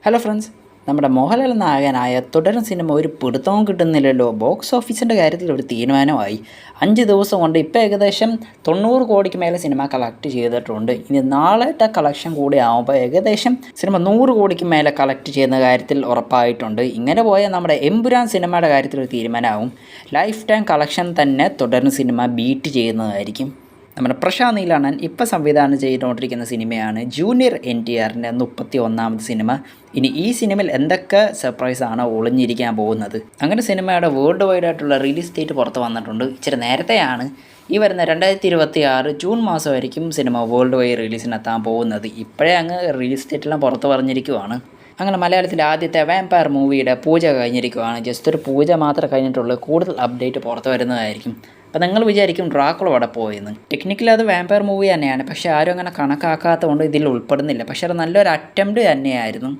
Hello friends, നമ്മുടെ മോഹൻലാൽ നായകനായ തുടരും സിനിമ ഒരു പിടുത്തവും കിട്ടുന്നില്ലല്ലോ. ബോക്സ് ഓഫീസിൻ്റെ കാര്യത്തിൽ ഒരു തീരുമാനമായി. 5 ദിവസം കൊണ്ട് ഇപ്പോൾ ഏകദേശം 90 കോടിക്ക് മേലെ സിനിമ കളക്ട് ചെയ്തിട്ടുണ്ട്. ഇനി നാളത്തെ കളക്ഷൻ കൂടി ആകുമ്പോൾ ഏകദേശം സിനിമ 100 കോടിക്ക് മേലെ കളക്ട് ചെയ്യുന്ന കാര്യത്തിൽ ഉറപ്പായിട്ടുണ്ട്. ഇങ്ങനെ പോയാൽ നമ്മുടെ എമ്പുരാൻ സിനിമയുടെ കാര്യത്തിൽ ഒരു തീരുമാനമാകും. ലൈഫ് ടൈം കളക്ഷൻ തന്നെ തുടരും സിനിമ ബീറ്റ് ചെയ്യുന്നതായിരിക്കും. നമ്മുടെ പ്രശാന്ത് നീലാണൻ ഇപ്പോൾ സംവിധാനം ചെയ്തുകൊണ്ടിരിക്കുന്ന സിനിമയാണ് ജൂനിയർ NTRൻ്റെ 31ാമത് സിനിമ. ഇനി ഈ സിനിമയിൽ എന്തൊക്കെ സർപ്രൈസാണ് ഒളിഞ്ഞിരിക്കാൻ പോകുന്നത്? അങ്ങനെ സിനിമയുടെ വേൾഡ് വൈഡ് ആയിട്ടുള്ള റിലീസ് ഡേറ്റ് പുറത്ത് വന്നിട്ടുണ്ട്. ഇച്ചിരി നേരത്തെയാണ്. ഈ വരുന്ന 2026 ജൂൺ മാസമായിരിക്കും സിനിമ വേൾഡ് വൈഡ് റിലീസിനെത്താൻ പോകുന്നത്. ഇപ്പോഴേ അങ്ങ് റിലീസ് ഡേറ്റെല്ലാം പുറത്ത് പറഞ്ഞിരിക്കുവാണ്. അങ്ങനെ മലയാളത്തിലെ ആദ്യത്തെ വാമ്പയർ മൂവിയുടെ പൂജ കഴിഞ്ഞിരിക്കുവാണ്. ജസ്റ്റ് ഒരു പൂജ മാത്രമേ കഴിഞ്ഞിട്ടുള്ളൂ. കൂടുതൽ അപ്ഡേറ്റ് പുറത്ത് വരുന്നതായിരിക്കും. അപ്പോൾ നിങ്ങൾ വിചാരിക്കും ഡ്രാക്കുള അവിടെ പോയെന്ന്. ടെക്നിക്കലി അത് വാമ്പയർ മൂവി തന്നെയാണ്, പക്ഷേ ആരും അങ്ങനെ കണക്കാക്കാത്തതുകൊണ്ട് ഇതിൽ ഉൾപ്പെടുന്നില്ല. പക്ഷേ അത് നല്ലൊരു അറ്റംപ്റ്റ് തന്നെയായിരുന്നു.